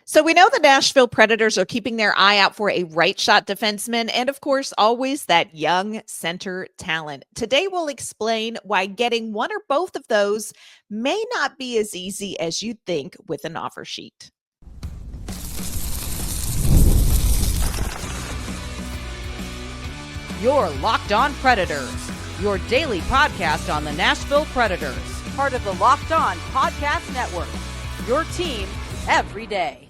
So we know the Nashville Predators are keeping their eye out for a right shot defenseman and, of course, always that young center talent. Today, we'll explain why getting one or both of those may not be as easy as you'd think with an offer sheet. You're Locked On Predators, your daily podcast on the Nashville Predators, part of the Locked On Podcast Network, your team every day.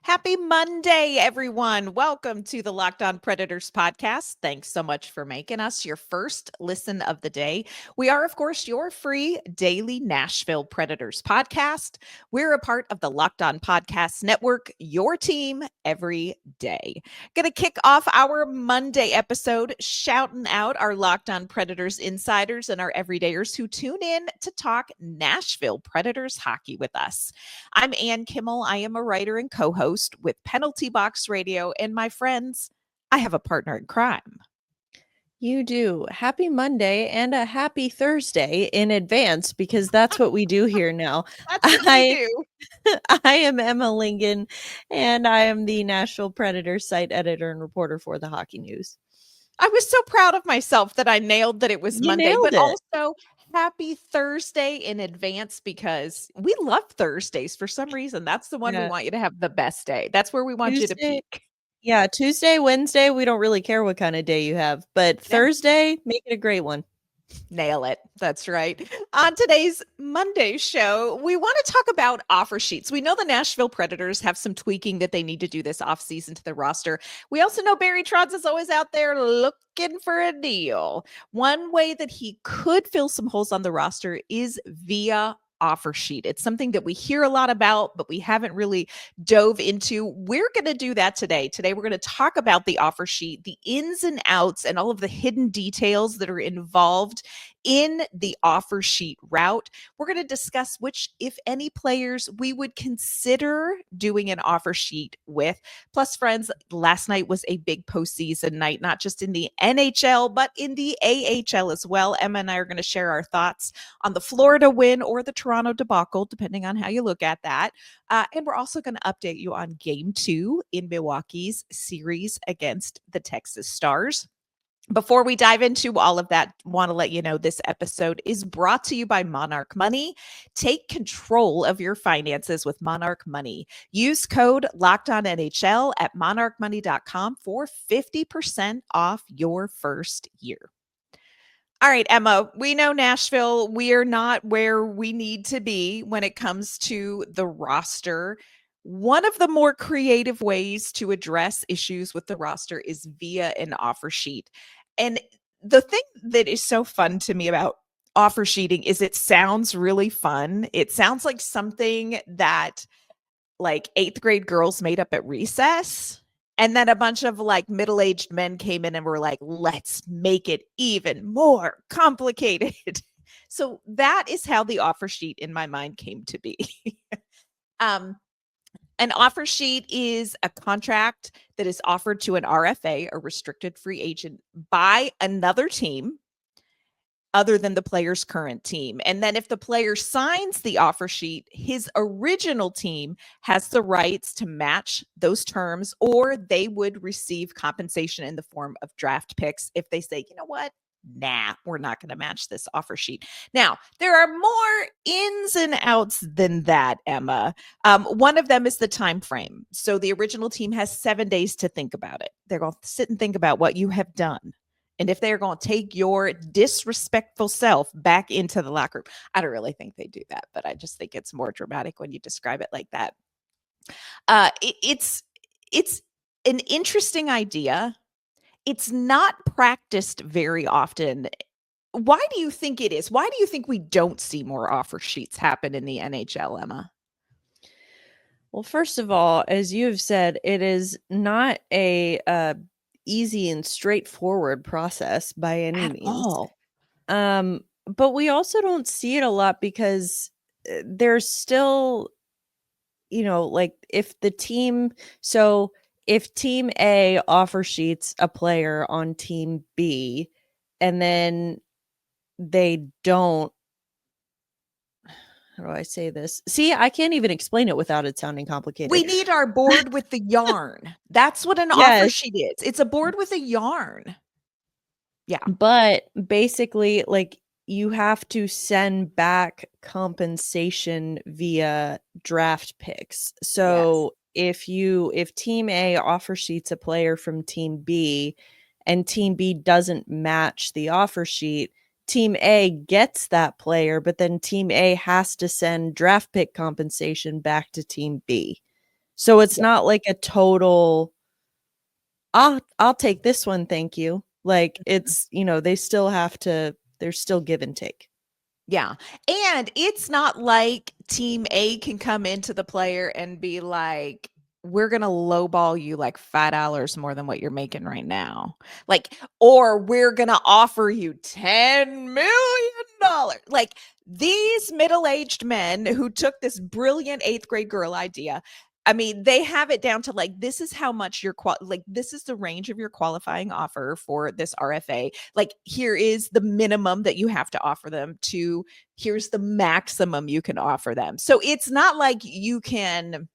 Happy Monday, everyone. Welcome to the Locked On Predators podcast. Thanks so much for making us your first listen of the day. We are, of course, your free daily Nashville Predators podcast. We're a part of the Locked On Podcast Network, your team every day. Going to kick off our Monday episode shouting out our Locked On Predators insiders and our everydayers who tune in to talk Nashville Predators hockey with us. I'm Ann Kimmel. I am a writer and co-host with Penalty Box Radio, and my friends, I have a partner in crime. You do. Happy Monday and a happy Thursday in advance, because that's what we do here now. That's what we do. I am Emma Lingan, and I am the Nashville Predators site editor and reporter for the Hockey News. I was so proud of myself that I nailed that it was Monday, but also happy Thursday in advance, because we love Thursdays for some reason. That's the one we want you to have the best day. That's where we want you to peak. Yeah, Tuesday, Wednesday, we don't really care what kind of day you have, but Thursday, make it a great one. Nail it. That's right. On today's Monday show, we want to talk about offer sheets. We know the Nashville Predators have some tweaking that they need to do this offseason to the roster. We also know Barry Trotz is always out there looking for a deal. One way that he could fill some holes on the roster is via offer sheet. It's something that we hear a lot about, but we haven't really dove into. We're going to do that today. Today, we're going to talk about the offer sheet, the ins and outs, and all of the hidden details that are involved in the offer sheet route. We're going to discuss which, if any, players we would consider doing an offer sheet with. Plus, friends, last night was a big postseason night, not just in the NHL, but in the AHL as well. Emma and I are going to share our thoughts on the Florida win or the Toronto debacle, depending on how you look at that. And we're also going to update you on Game 2 in Milwaukee's series against the Texas Stars. Before we dive into all of that, want to let you know this episode is brought to you by Monarch Money. Take control of your finances with Monarch Money. Use code LOCKEDONNHL at monarchmoney.com for 50% off your first year. All right, Emma, we know Nashville, we are not where we need to be when it comes to the roster. One of the more creative ways to address issues with the roster is via an offer sheet. And the thing that is so fun to me about offer sheeting is it sounds really fun. It sounds like something that like 8th grade girls made up at recess. And then a bunch of like middle-aged men came in and were like, let's make it even more complicated. So that is how the offer sheet in my mind came to be. An offer sheet is a contract that is offered to an RFA, a restricted free agent, by another team other than the player's current team. And then if the player signs the offer sheet, his original team has the rights to match those terms, or they would receive compensation in the form of draft picks if they say, you know what? Nah, we're not going to match this offer sheet. Now, there are more ins and outs than that, Emma. One of them is the time frame. So the original team has 7 days to think about it. They're going to sit and think about what you have done. And if they're going to take your disrespectful self back into the locker room. I don't really think they do that, but I just think it's more dramatic when you describe it like that. It's an interesting idea. It's not practiced very often. Why do you think it is? Why do you think we don't see more offer sheets happen in the NHL, Emma? Well, first of all, as you have said, it is not a easy and straightforward process by any means. All. But we also don't see it a lot because there's still, like if team A offer sheets a player on team B and then they don't, how do I say this? See, I can't even explain it without it sounding complicated. We need our board with the yarn. That's what an offer Yes. sheet is. It's a board with a yarn. Yeah. But basically, like, you have to send back compensation via draft picks. So if team A offer sheets a player from team B and team B doesn't match the offer sheet, team A gets that player, but then team A has to send draft pick compensation back to team B. So it's not like a total, I'll take this one, thank you. Like, it's, they still have to, there's still give and take. Yeah. And it's not like team A can come into the player and be like, we're going to lowball you like $5 more than what you're making right now. Like, or we're going to offer you $10 million. Like, these middle-aged men who took this brilliant 8th grade girl idea, I mean, they have it down to like, this is how much this is the range of your qualifying offer for this RFA. Like, here is the minimum that you have to offer them to, here's the maximum you can offer them. So it's not like you can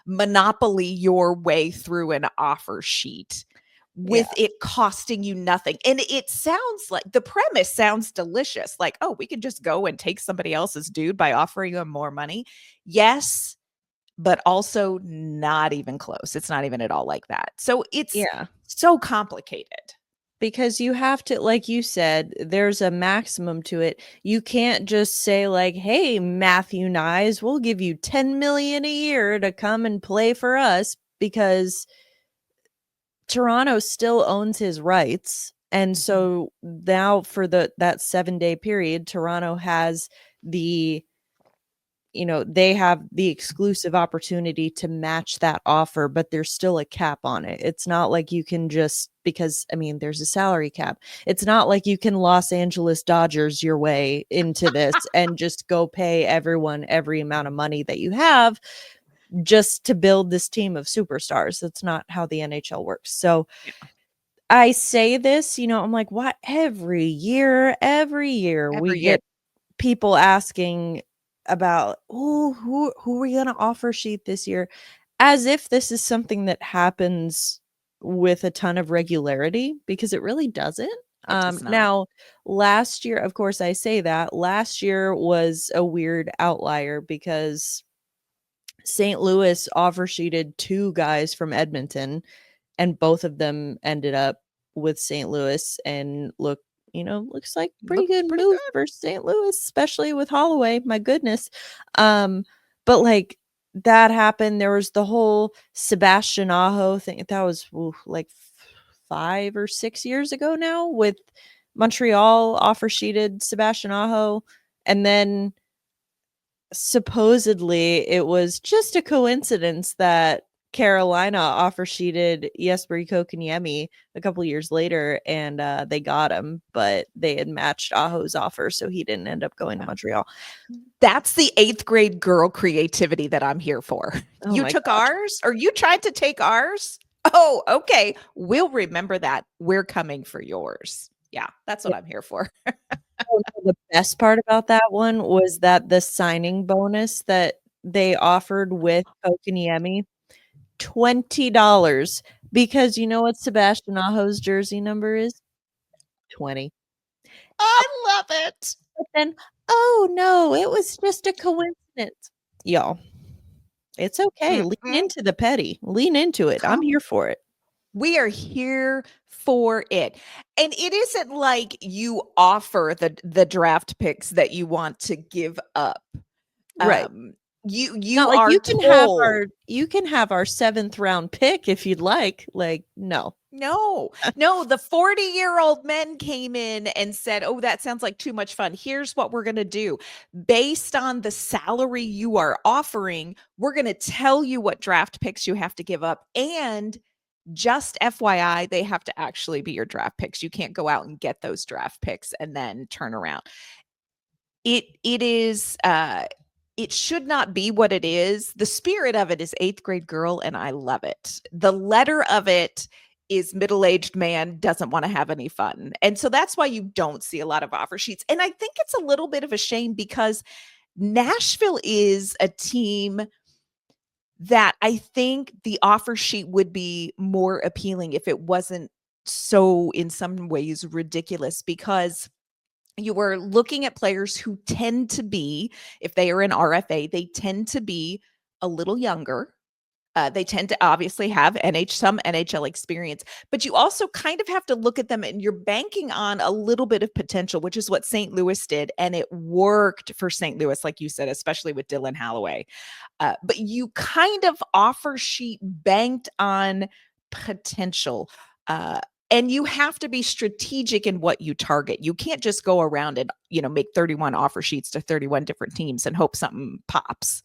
monopoly your way through an offer sheet with it costing you nothing. And it sounds like the premise sounds delicious. Like, oh, we can just go and take somebody else's dude by offering them more money. Yes, but also not even close. It's not even at all like that. So it's so complicated. Because you have to, like you said, there's a maximum to it. You can't just say like, hey, Matthew Nyes, we'll give you $10 million a year to come and play for us, because Toronto still owns his rights. And so now for that 7-day period, Toronto has they have the exclusive opportunity to match that offer, but there's still a cap on it. It's not like you can just, because there's a salary cap. It's not like you can Los Angeles Dodgers your way into this and just go pay everyone every amount of money that you have just to build this team of superstars. That's not how the NHL works. So I say this, I'm like, what? Every year we get people asking about, who are we going to offer sheet this year, as if this is something that happens with a ton of regularity, because it really doesn't. Now, last year, of course, I say that last year was a weird outlier because St. Louis offer sheeted 2 guys from Edmonton, and both of them ended up with St. Louis, and looks like pretty good move for St. Louis, especially with Holloway. My goodness. But like, that happened. There was the whole Sebastian Aho thing. That was like 5 or 6 years ago now, with Montreal offer sheeted Sebastian Aho. And then supposedly it was just a coincidence that Carolina offer sheeted Jesperi Kotkaniemi a couple years later, and they got him, but they had matched Aho's offer, so he didn't end up going to Montreal. That's the 8th grade girl creativity that I'm here for. You took ours, or you tried to take ours? Oh, okay. We'll remember that. We're coming for yours. Yeah, that's what I'm here for. The best part about that one was that the signing bonus that they offered with Kotkaniemi, $20, because you know what Sebastian Aho's jersey number is? 20. I love it. But then, oh no, it was just a coincidence. Y'all, it's okay. Lean into the petty. Lean into it. I'm here for it. We are here for it. And it isn't like you offer the draft picks that you want to give up. Right. You like are you can have our 7th round pick if you'd like. Like, no, the 40-year-old men came in and said, oh, that sounds like too much fun. Here's what we're going to do. Based on the salary you are offering, we're going to tell you what draft picks you have to give up. And just FYI, they have to actually be your draft picks. You can't go out and get those draft picks and then turn around. It should not be what it is. The spirit of it is 8th grade girl, and I love it. The letter of it is middle-aged man doesn't want to have any fun. And so that's why you don't see a lot of offer sheets. And I think it's a little bit of a shame, because Nashville is a team that I think the offer sheet would be more appealing if it wasn't so, in some ways, ridiculous, because you were looking at players who tend to be, if they are an RFA, they tend to be a little younger. They tend to obviously have some NHL experience, but you also kind of have to look at them and you're banking on a little bit of potential, which is what St. Louis did. And it worked for St. Louis, like you said, especially with Dylan Holloway. But you kind of offer sheet banked on potential. And you have to be strategic in what you target. You can't just go around and, make 31 offer sheets to 31 different teams and hope something pops.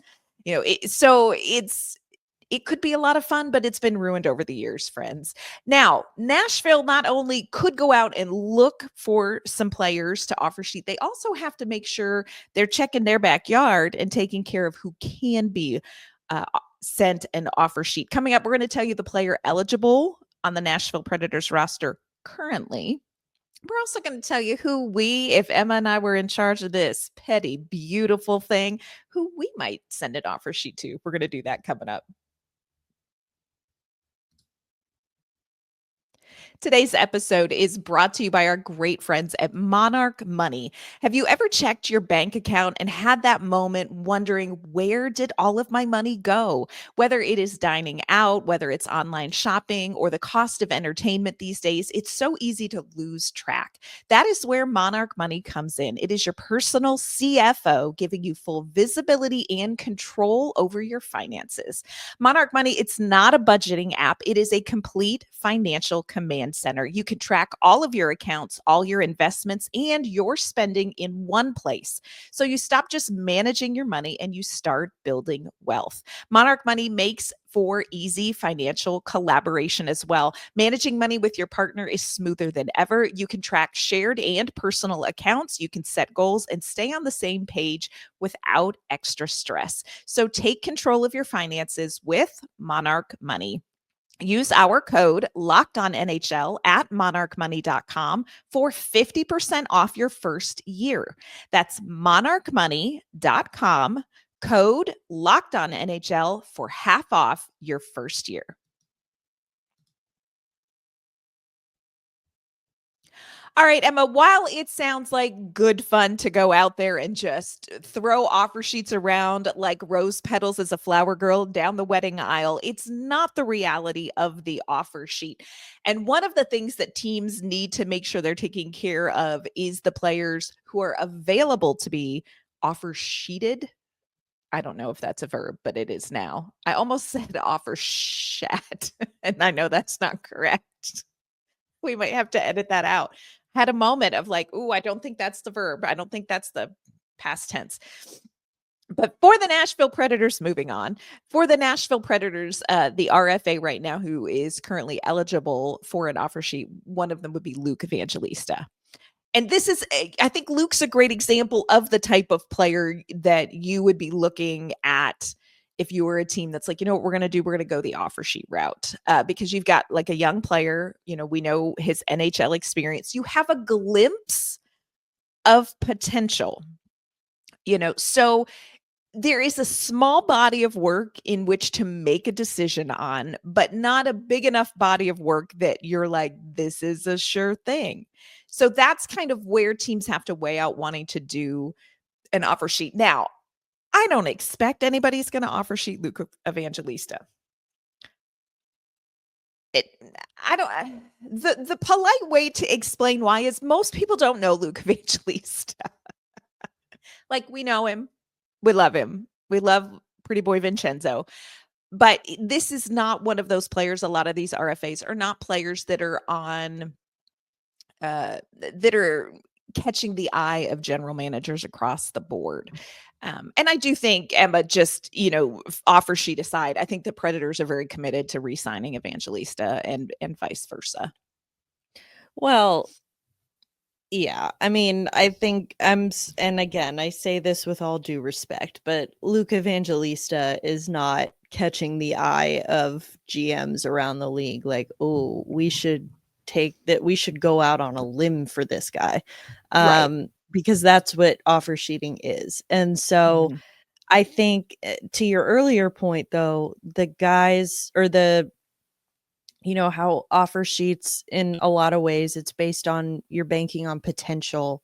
It could be a lot of fun, but it's been ruined over the years, friends. Now, Nashville not only could go out and look for some players to offer sheet, they also have to make sure they're checking their backyard and taking care of who can be sent an offer sheet. Coming up, we're going to tell you the player eligible on the Nashville Predators roster currently. We're also going to tell you if Emma and I were in charge of this petty, beautiful thing, who we might send an offer sheet to. We're going to do that coming up. Today's episode is brought to you by our great friends at Monarch Money. Have you ever checked your bank account and had that moment wondering, where did all of my money go? Whether it is dining out, whether it's online shopping, or the cost of entertainment these days, it's so easy to lose track. That is where Monarch Money comes in. It is your personal CFO, giving you full visibility and control over your finances. Monarch Money, it's not a budgeting app. It is a complete financial command center. You can track all of your accounts, all your investments, and your spending in one place. So you stop just managing your money and you start building wealth. Monarch Money makes for easy financial collaboration as well. Managing money with your partner is smoother than ever. You can track shared and personal accounts. You can set goals and stay on the same page without extra stress. So take control of your finances with Monarch Money. Use our code LOCKEDONNHL at monarchmoney.com for 50% off your first year. That's monarchmoney.com, code LOCKEDONNHL for half off your first year. All right, Emma, while it sounds like good fun to go out there and just throw offer sheets around like rose petals as a flower girl down the wedding aisle, it's not the reality of the offer sheet. And one of the things that teams need to make sure they're taking care of is the players who are available to be offer sheeted. I don't know if that's a verb, but it is now. I almost said offer shat, and I know that's not correct. We might have to edit that out. Had a moment of like, ooh, I don't think that's the verb. I don't think that's the past tense. But for the Nashville Predators, moving on, for the Nashville Predators, the RFA right now who is currently eligible for an offer sheet, one of them would be Luke Evangelista. And I think Luke's a great example of the type of player that you would be looking at if you were a team that's like, you know what we're going to do? We're going to go the offer sheet route because you've got like a young player, we know his NHL experience. You have a glimpse of potential, so there is a small body of work in which to make a decision on, but not a big enough body of work that you're like, this is a sure thing. So that's kind of where teams have to weigh out wanting to do an offer sheet. Now, I don't expect anybody's going to offer sheet Luke Evangelista. The polite way to explain why is most people don't know Luke Evangelista. Like, we know him. We love him. We love Pretty Boy Vincenzo. But this is not one of those players. A lot of these RFAs are not players that are on that are catching the eye of general managers across the board. And I do think, Emma, just, offer sheet aside, I think the Predators are very committed to re-signing Evangelista and vice versa. Well, yeah, I mean, I think and again, I say this with all due respect, but Luke Evangelista is not catching the eye of GMs around the league. Like, oh, we should go out on a limb for this guy. Right. because that's what offer sheeting is. And so Mhm. I think to your earlier point, though, the guys or the, how offer sheets in a lot of ways, it's based on you're banking on potential.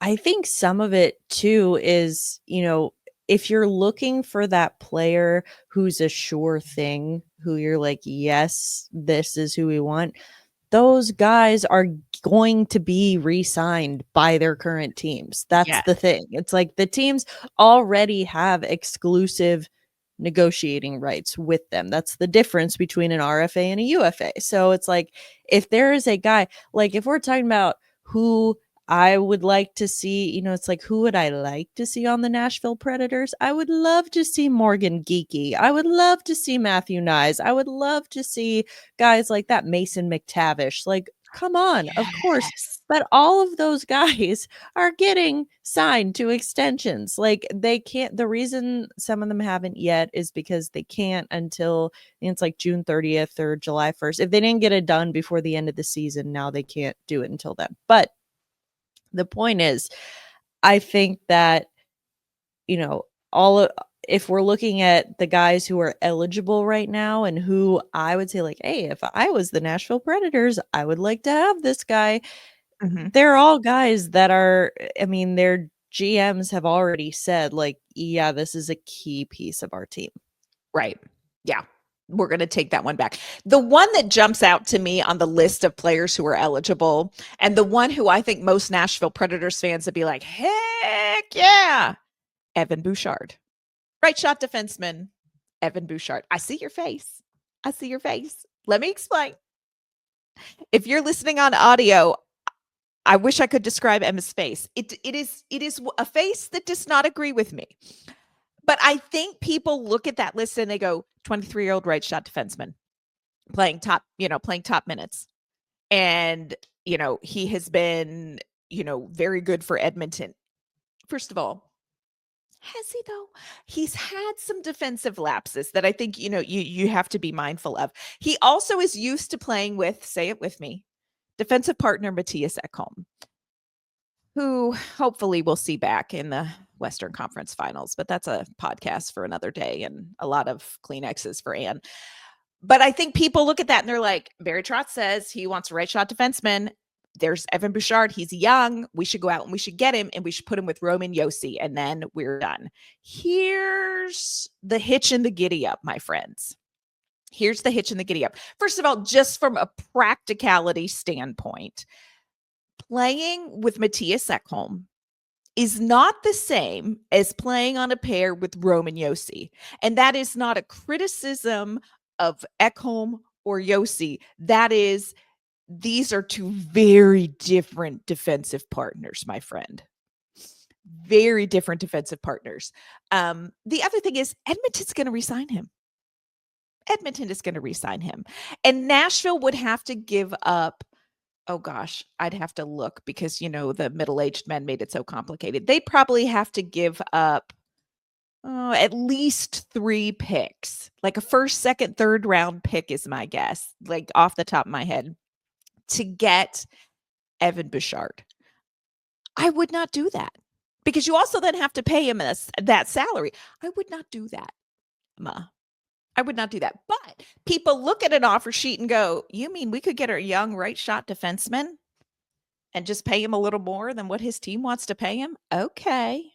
I think some of it too is, if you're looking for that player who's a sure thing, who you're like, yes, this is who we want, those guys are going to be re-signed by their current teams. That's Yeah. the thing. It's like the teams already have exclusive negotiating rights with them. That's the difference between an RFA and a UFA. So it's like if there is a guy, like if we're talking about who I would like to see, it's like who would I like to see on the Nashville Predators? I would love to see Morgan Geeky. I would love to see Matthew Nyes. I would love to see guys like that, Mason McTavish. Like, come on, of course. Yes. But all of those guys are getting signed to extensions. Like they can't. The reason some of them haven't yet is because they can't until it's like June 30th or July 1st. If they didn't get it done before the end of the season, now they can't do it until then. But the point is, I think that, all of, if we're looking at the guys who are eligible right now and who I would say like, hey, if I was the Nashville Predators, I would like to have this guy. Mhm. They're all guys that are, I mean, their GMs have already said like, yeah, this is a key piece of our team. Right. Yeah. We're going to take that one back. The one that jumps out to me on the list of players who are eligible, and the one who I think most Nashville Predators fans would be like, heck yeah, Evan Bouchard. Right shot defenseman, Evan Bouchard. I see your face. I see your face. Let me explain. If you're listening on audio, I wish I could describe Emma's face. It is a face that does not agree with me. But I think people look at that list and they go, 23-year-old right shot defenseman playing top minutes. And, he has been, very good for Edmonton. First of all, has he though? He's had some defensive lapses that I think, you have to be mindful of. He also is used to playing with, say it with me, defensive partner Matthias Ekholm, who hopefully we'll see back in the Western Conference Finals, but that's a podcast for another day and a lot of Kleenexes for Anne. But I think people look at that and they're like, Barry Trotz says he wants a right shot defenseman. There's Evan Bouchard. He's young. We should go out and we should get him and we should put him with Roman Josi and then we're done. Here's the hitch in the giddy up, my friends. Here's the hitch in the giddy up. First of all, just from a practicality standpoint, playing with Matthias Ekholm is not the same as playing on a pair with Roman Josi. And that is not a criticism of Ekholm or Josi. That is, these are two very different defensive partners, my friend. Very different defensive partners. The other thing is Edmonton's going to re-sign him. Edmonton is going to re-sign him. And Nashville would have to give up, oh gosh, I'd have to look because, the middle-aged men made it so complicated. They'd probably have to give up at least 3 picks, like a first, second, third round pick is my guess, like off the top of my head, to get Evan Bouchard. I would not do that because you also then have to pay him that salary. I would not do that, Ma. I would not do that. But people look at an offer sheet and go, you mean we could get a young right shot defenseman and just pay him a little more than what his team wants to pay him? Okay.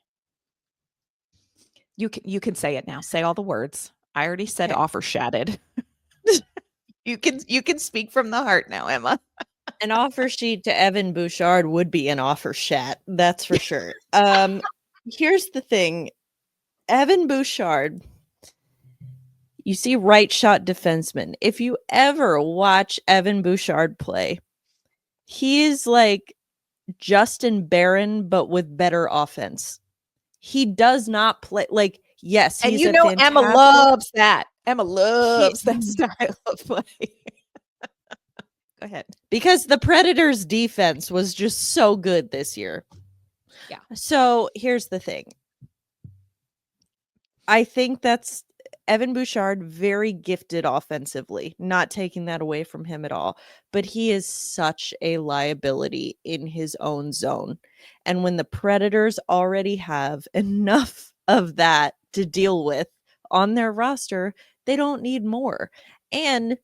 You can say it now. Say all the words. I already said Okay. offer shatted. You can speak from the heart now, Emma. An offer sheet to Evan Bouchard would be an offer shat. That's for sure. Here's the thing. Evan Bouchard, you see right shot defenseman. If you ever watch Evan Bouchard play, he is like Justin Barron, but with better offense. He does not play like, yes, And he's a Emma fantastic. loves that. Emma loves that style of play. Go ahead. Because the Predators' defense was just so good this year. Yeah. So here's the thing. I think that's Evan Bouchard, very gifted offensively, not taking that away from him at all. But he is such a liability in his own zone. And when the Predators already have enough of that to deal with on their roster, they don't need more. And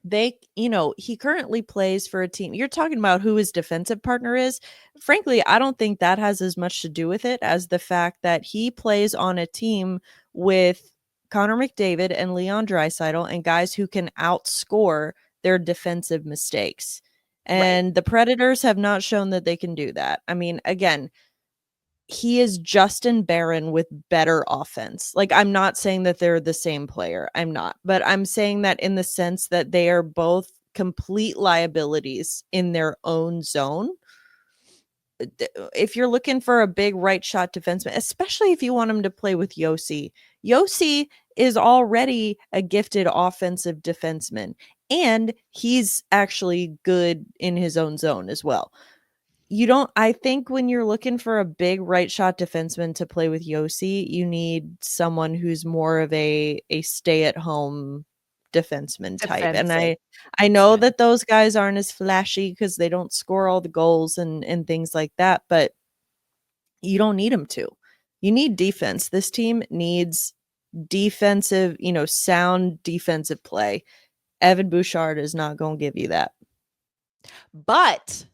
he currently plays for a team. You're talking about who his defensive partner is. Frankly, I don't think that has as much to do with it as the fact that he plays on a team with Connor McDavid and Leon Draisaitl and guys who can outscore their defensive mistakes. And the Predators have not shown that they can do that. I mean, again, he is Justin Barron with better offense. Like, I'm not saying that they're the same player. I'm not. But I'm saying that in the sense that they are both complete liabilities in their own zone. If you're looking for a big right shot defenseman, especially if you want him to play with Yossi is already a gifted offensive defenseman, and he's actually good in his own zone as well. I think when you're looking for a big right shot defenseman to play with Yossi, you need someone who's more of a stay at home defenseman type. And I know that those guys aren't as flashy because they don't score all the goals and things like that, but you don't need them to. You need defense. This team needs defensive, sound defensive play. Evan Bouchard is not going to give you that. But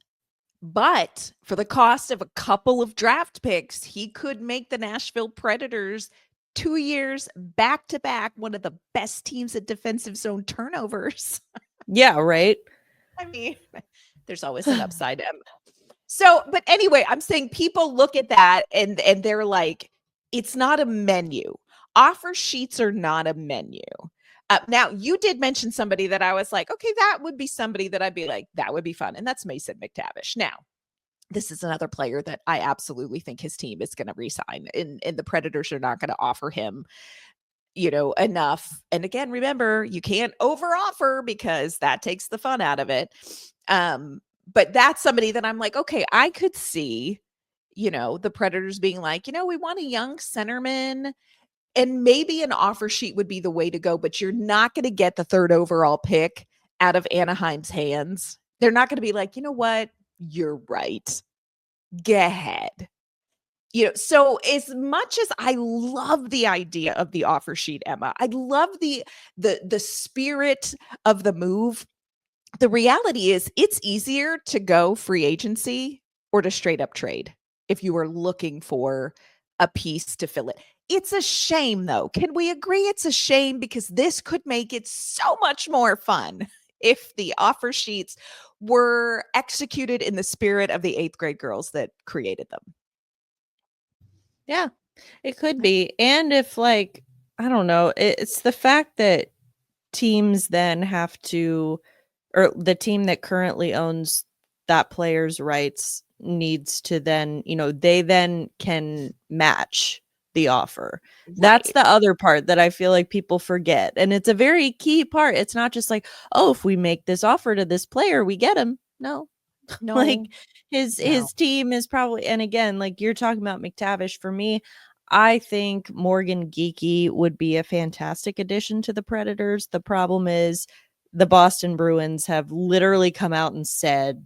for the cost of a couple of draft picks, he could make the Nashville Predators 2 years back to back one of the best teams at defensive zone turnovers. Yeah, right. I mean, there's always an upside. So, but anyway, I'm saying people look at that and they're like, it's not a menu. Offer sheets are not a menu. Now, you did mention somebody that I was like, okay, that would be somebody that I'd be like, that would be fun. And that's Mason McTavish. Now, this is another player that I absolutely think his team is going to re-sign. And the Predators are not going to offer him, enough. And again, remember, you can't over-offer because that takes the fun out of it. But that's somebody that I'm like, okay, I could see, the Predators being like, we want a young centerman. And maybe an offer sheet would be the way to go, but you're not going to get the 3rd overall pick out of Anaheim's hands. They're not going to be like, you know what? You're right. Go ahead. So as much as I love the idea of the offer sheet, Emma, I love the spirit of the move. The reality is it's easier to go free agency or to straight up trade if you are looking for a piece to fill it. It's a shame, though. Can we agree it's a shame? Because this could make it so much more fun if the offer sheets were executed in the spirit of the 8th grade girls that created them. Yeah, it could be. And if, I don't know, it's the fact that teams then have to, or the team that currently owns that player's rights needs to then, they then can match the offer. Right. That's the other part that I feel like people forget. And it's a very key part. It's not just like, oh, if we make this offer to this player, we get him. No. His team is probably, and again, like you're talking about McTavish, for me, I think Morgan Geekie would be a fantastic addition to the Predators. The problem is the Boston Bruins have literally come out and said,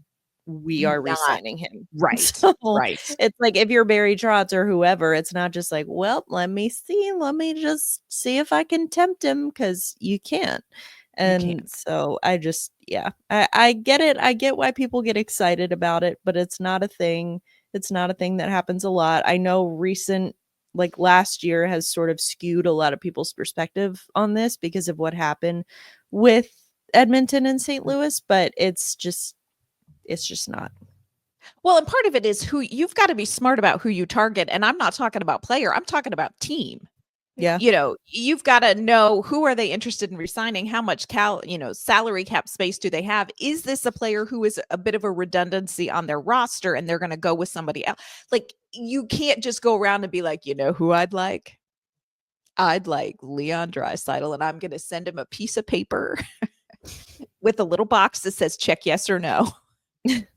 we are re-signing him. Right. So right. It's like if you're Barry Trotz or whoever, it's not just like, well, let me just see if I can tempt him, because you can't. And so I just, I get it. I get why people get excited about it, but it's not a thing. It's not a thing that happens a lot. I know last year has sort of skewed a lot of people's perspective on this because of what happened with Edmonton and St. Louis, but it's just not. Well, and part of it is who you've got to be smart about who you target. And I'm not talking about player. I'm talking about team. Yeah. You've got to know who are they interested in resigning? How much salary cap space do they have? Is this a player who is a bit of a redundancy on their roster and they're going to go with somebody else? Like, you can't just go around and be like, who I'd like? I'd like Leon Draisaitl, and I'm going to send him a piece of paper with a little box that says check yes or no.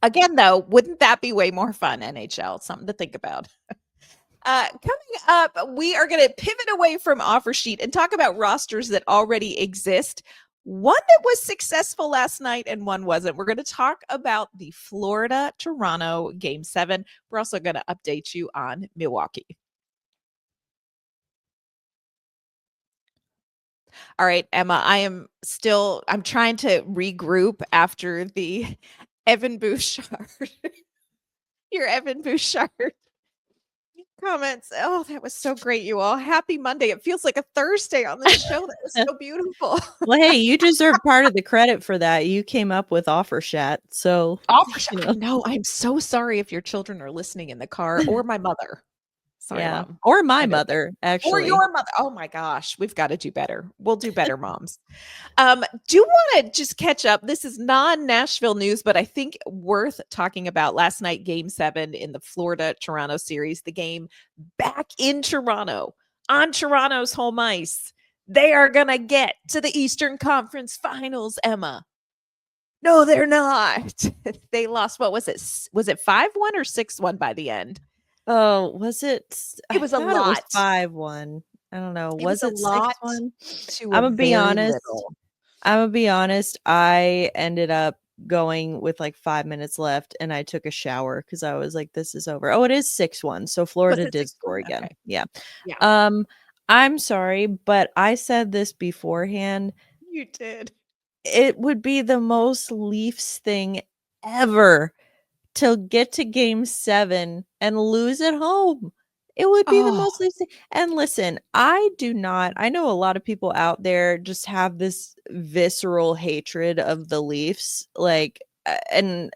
Again, though, wouldn't that be way more fun, NHL? Something to think about. Coming up, we are going to pivot away from offer sheet and talk about rosters that already exist. One that was successful last night and one wasn't. We're going to talk about the Florida Toronto Game 7. We're also going to update you on Milwaukee. All right, Emma, I'm trying to regroup after the Evan Bouchard, your Evan Bouchard comments. Oh, that was so great, you all. Happy Monday. It feels like a Thursday on the show. That was so beautiful. Well, hey, you deserve part of the credit for that. You came up with offer chat. So, No, I'm so sorry if your children are listening in the car or my mother. Sorry, yeah. Mom. Or my mother, actually. Or your mother. Oh my gosh, we've got to do better. We'll do better, moms. Do want to just catch up. This is non-Nashville news, but I think worth talking about last night, Game 7 in the Florida-Toronto series, the game back in Toronto, on Toronto's home ice. They are going to get to the Eastern Conference Finals, Emma. No, they're not. They lost, what was it? Was it 5-1 or 6-1 by the end? Oh, was it? It was a lot. It was 5-1. I don't know. Was it 6-1? I'm gonna be honest. I'm gonna be honest. I ended up going with like 5 minutes left, and I took a shower because I was like, "This is over." Oh, it is 6-1. So Florida did score again. Okay. Yeah. I'm sorry, but I said this beforehand. You did. It would be the most Leafs thing ever to get to Game 7 and lose at home. It would be the most Leafs thing. And listen, I know a lot of people out there just have this visceral hatred of the Leafs, like, and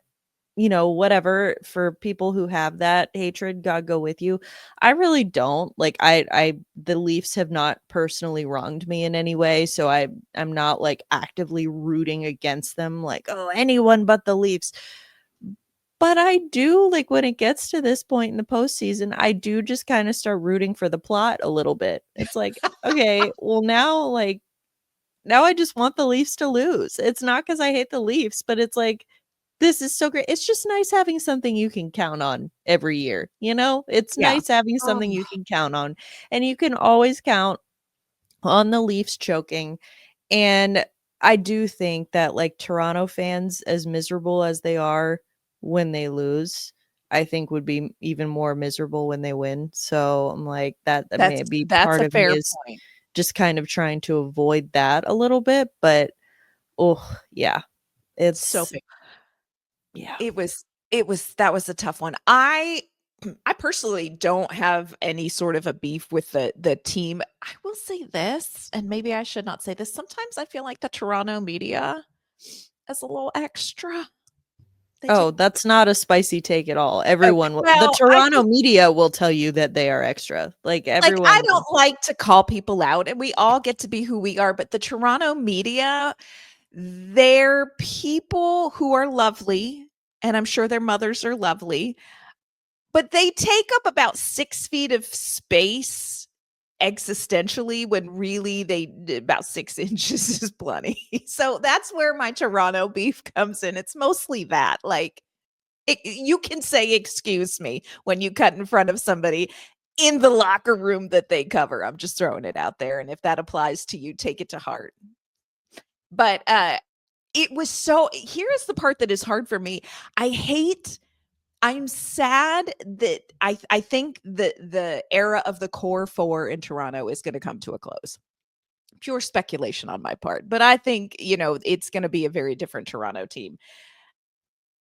whatever, for people who have that hatred, God go with you. I really don't. Like, the Leafs have not personally wronged me in any way, so I'm not like actively rooting against them, like, oh, anyone but the Leafs. But I do, like, when it gets to this point in the postseason, I do just kind of start rooting for the plot a little bit. It's like, okay, well, now I just want the Leafs to lose. It's not because I hate the Leafs, but it's like, this is so great. It's just nice having something you can count on every year. It's nice having something you can count on. And you can always count on the Leafs choking. And I do think that, like, Toronto fans, as miserable as they are when they lose, I think would be even more miserable when they win. So I'm like, that may be part of me is point. Just kind of trying to avoid that a little bit. But yeah, it's so big. Yeah, that was a tough one. I personally don't have any sort of a beef with the team. I will say this, and maybe I should not say this. Sometimes I feel like the Toronto media is a little extra. That's not a spicy take at all. Everyone the Toronto media will tell you that they are extra. Like, everyone. Like, I don't like to call people out, and we all get to be who we are, but the Toronto media, they're people who are lovely, and I'm sure their mothers are lovely, but they take up about 6 feet of space existentially when really about 6 inches is plenty. So that's where my Toronto beef comes in. It's mostly that, like, you can say excuse me when you cut in front of somebody in the locker room that they cover. I'm just throwing it out there, and if that applies to you, take it to heart. But here's the part that is hard for me. I'm sad that I think that the era of the core four in Toronto is going to come to a close. Pure speculation on my part, but I think, it's going to be a very different Toronto team.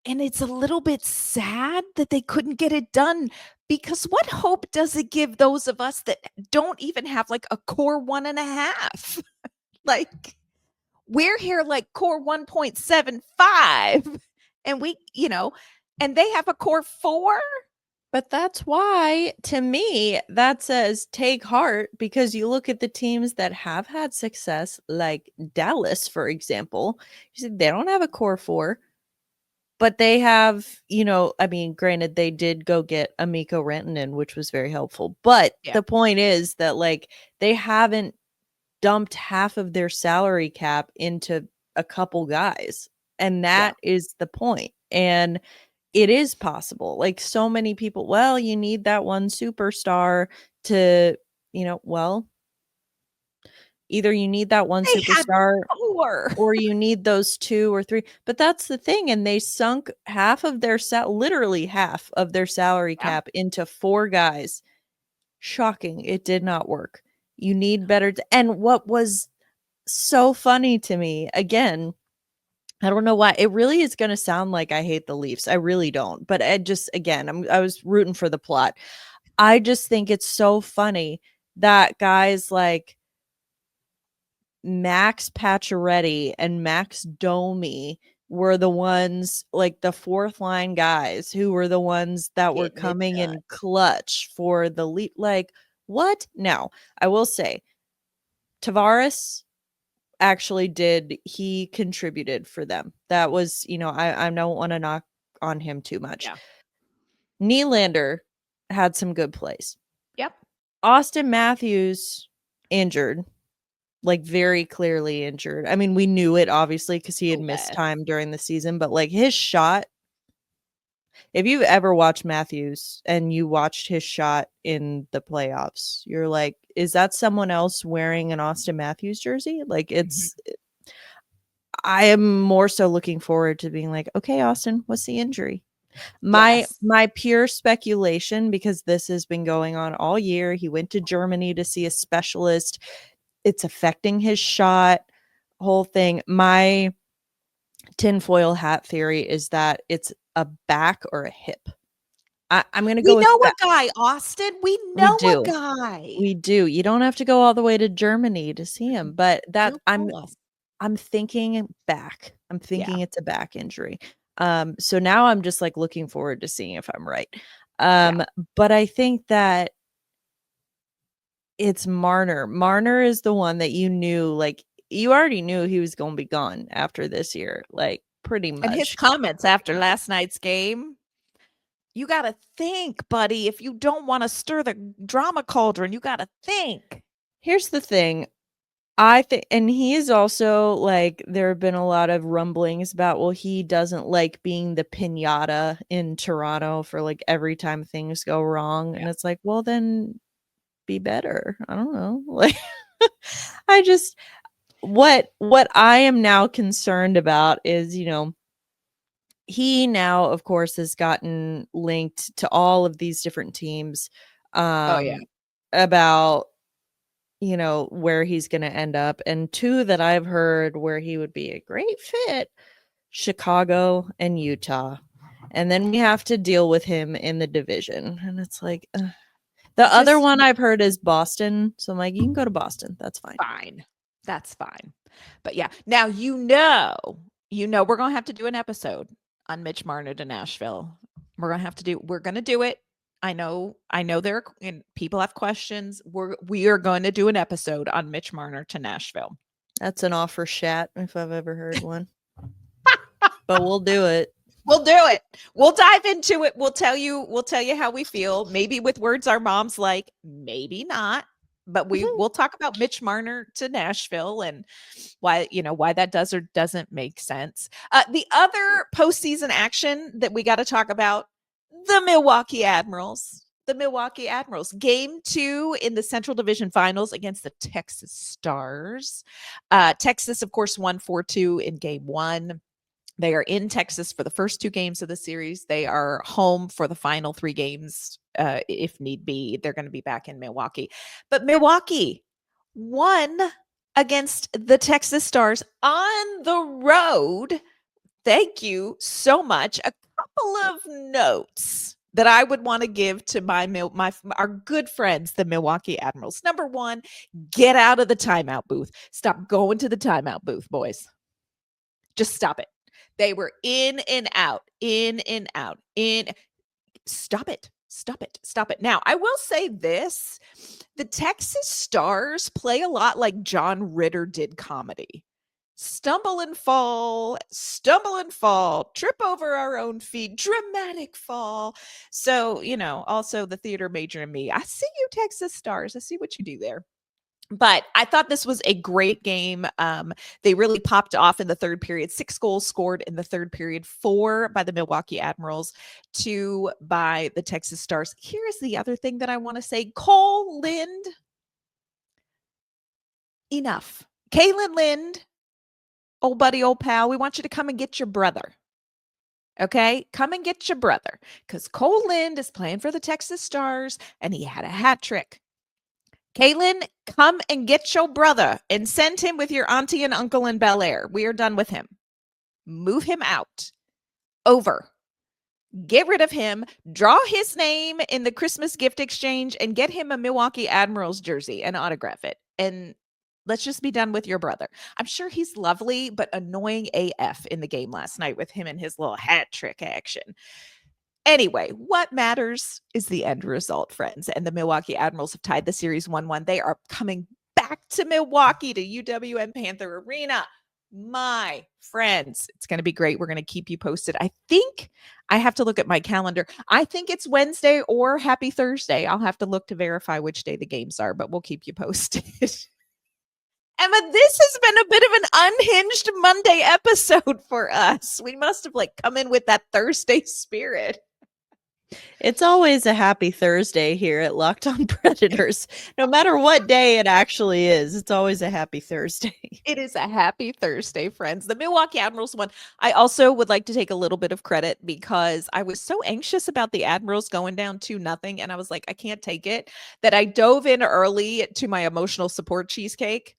And it's a little bit sad that they couldn't get it done, because what hope does it give those of us that don't even have like a core 1.5? Like, we're here like core 1.75, and and they have a core 4. But that's why, to me, that says take heart, because you look at the teams that have had success, like Dallas, for example. You see, they don't have a core 4, but they have, granted, they did go get Mikko Rantanen, which was very helpful. But the point is that, like, they haven't dumped half of their salary cap into a couple guys. And that is the point. And it is possible. Like so many people, well, you need that one superstar to, well, either you need that one They had superstar 4. or you need those 2 or 3. But that's the thing. And they sunk literally half of their salary Yeah. cap into 4 guys. Shocking. It did not work. You need better. And what was so funny to me, again, I don't know why. It really is going to sound like I hate the Leafs. I really don't. But I was rooting for the plot. I just think it's so funny that guys like Max Pacioretty and Max Domi were the ones, like the 4th line guys who were the ones that were Getting it coming done. in clutch for the Leaf. Like, what? Now, I will say, Tavares actually he contributed for them. That was, I don't want to knock on him too much. Yeah. Nylander had some good plays. Yep. Austin Matthews injured, like very clearly injured. I mean, we knew it obviously because he had So missed bad. time during the season, but like his shot, if you've ever watched Matthews and you watched his shot in the playoffs, you're like, is that someone else wearing an Austin Matthews jersey? Like I am more so looking forward to being like, okay, Austin, what's the injury? Yes. My pure speculation, because this has been going on all year. He went to Germany to see a specialist. It's affecting his shot, whole thing. My tinfoil hat theory is that it's a back or a hip. I'm going to We go with know back. a guy, Austin. We We know a do. guy. We do. You don't have to go all the way to Germany to see him, but You tell us. I'm thinking back. I'm Yeah. thinking it's a back injury. So now I'm just like looking forward to seeing if I'm right. Yeah. But I think that it's Marner. Marner is the one that you knew, like you already knew he was going to be gone after this year, like pretty And his much. comments after last night's game, you got to think, buddy. If you don't want to stir the drama cauldron, you got to think. Here's the thing. I think, and he is also like, there have been a lot of rumblings about, well, he doesn't like being the pinata in Toronto for like every time things go wrong. And it's like, well, then be better. I don't know. Like, I just, what I am now concerned about is, he now, of course, has gotten linked to all of these different teams Oh, yeah. about where he's going to end up. And 2 that I've heard where he would be a great fit, Chicago and Utah. And then we have to deal with him in the division. And it's like, the other one I've heard is Boston. So I'm like, you can go to Boston. That's fine. Fine. That's fine. But yeah, now we're going to have to do an episode on Mitch Marner to Nashville. We're going to do it. I know people have questions. We are going to do an episode on Mitch Marner to Nashville. That's an offer shat if I've ever heard one. But we'll do it. We'll do it. We'll dive into it. We'll tell you how we feel. Maybe with words our moms like, maybe not. But we'll talk about Mitch Marner to Nashville and why that does or doesn't make sense. The other postseason action that we got to talk about, the Milwaukee Admirals. The Milwaukee Admirals. Game 2 in the Central Division Finals against the Texas Stars. Texas, of course, won 4-2 in Game 1. They are in Texas for the first 2 games of the series. They are home for the final 3 games, if need be. They're going to be back in Milwaukee. But Milwaukee won against the Texas Stars on the road. Thank you so much. A couple of notes that I would want to give to our good friends, the Milwaukee Admirals. Number 1, get out of the timeout booth. Stop going to the timeout booth, boys. Just stop it. They were in and out. Stop it. Now, I will say this. The Texas Stars play a lot like John Ritter did comedy. Stumble and fall, trip over our own feet, dramatic fall. So, also the theater major in me. I see you, Texas Stars. I see what you do there. But I thought this was a great game. They really popped off in the third period. 6 goals scored in the third period, 4 by the Milwaukee Admirals, 2 by the Texas Stars. Here's the other thing that I want to say. Cole Lind, enough. Kaylin Lind, old buddy, old pal, we want you to come and get your brother. Okay, come and get your brother, because Cole Lind is playing for the Texas Stars and he had a hat trick. Kaylin, come and get your brother and send him with your auntie and uncle in Bel Air. We are done with him. Move him out. Over. Get rid of him. Draw his name in the Christmas gift exchange and get him a Milwaukee Admirals jersey and autograph it. And let's just be done with your brother. I'm sure he's lovely, but annoying AF in the game last night with him and his little hat trick action. Anyway, what matters is the end result, friends. And the Milwaukee Admirals have tied the series 1-1. They are coming back to Milwaukee, to UWM Panther Arena. My friends, it's going to be great. We're going to keep you posted. I think I have to look at my calendar. I think it's Wednesday or Happy Thursday. I'll have to look to verify which day the games are, but we'll keep you posted. Emma, this has been a bit of an unhinged Monday episode for us. We must have come in with that Thursday spirit. It's always a happy Thursday here at Locked On Predators. No matter what day it actually is, it's always a happy Thursday. It is a happy Thursday, friends. The Milwaukee Admirals won. I also would like to take a little bit of credit because I was so anxious about the Admirals going down 2-0, and I was like, I can't take it, that I dove in early to my emotional support cheesecake.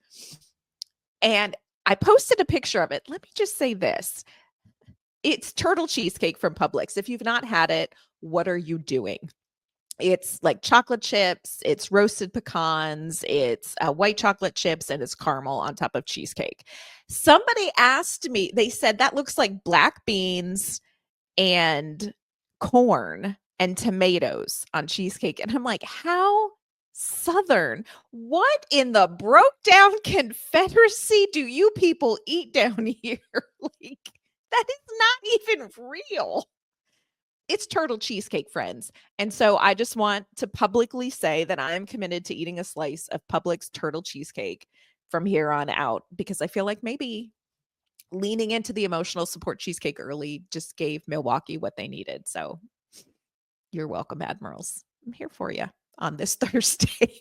And I posted a picture of it. Let me just say this. It's turtle cheesecake from Publix. If you've not had it, what are you doing? It's like chocolate chips, it's roasted pecans, it's white chocolate chips, and it's caramel on top of cheesecake. Somebody asked me, they said that looks like black beans and corn and tomatoes on cheesecake. And I'm like, how Southern? What in the broke down Confederacy do you people eat down here? That is not even real. It's turtle cheesecake, friends. And so I just want to publicly say that I am committed to eating a slice of Publix turtle cheesecake from here on out, because I feel like maybe leaning into the emotional support cheesecake early just gave Milwaukee what they needed. So you're welcome, Admirals. I'm here for you on this Thursday.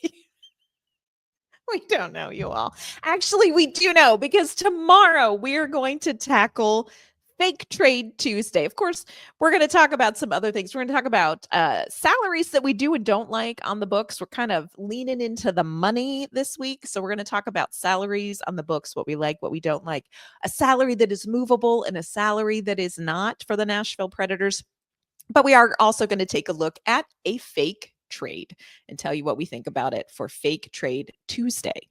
We don't know, you all. Actually, we do know, because tomorrow we are going to tackle Fake Trade Tuesday. Of course, we're going to talk about some other things. We're going to talk about salaries that we do and don't like on the books. We're kind of leaning into the money this week. So we're going to talk about salaries on the books, what we like, what we don't like, a salary that is movable and a salary that is not for the Nashville Predators. But we are also going to take a look at a fake trade and tell you what we think about it for Fake Trade Tuesday,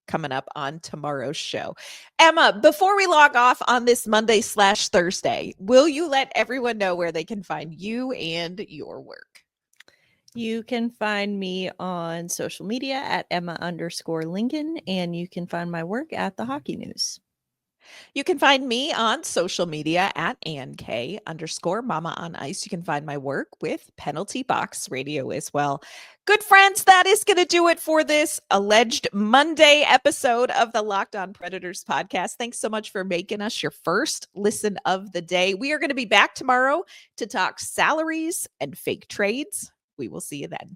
coming up on tomorrow's show. Emma, before we log off on this Monday/Thursday, will you let everyone know where they can find you and your work? You can find me on social media at Emma_Lingan, and you can find my work at the Hockey News. You can find me on social media at AnnK_Mama on Ice. You can find my work with Penalty Box Radio as well. Good friends, that is going to do it for this alleged Monday episode of the Locked On Predators podcast. Thanks so much for making us your first listen of the day. We are going to be back tomorrow to talk salaries and fake trades. We will see you then.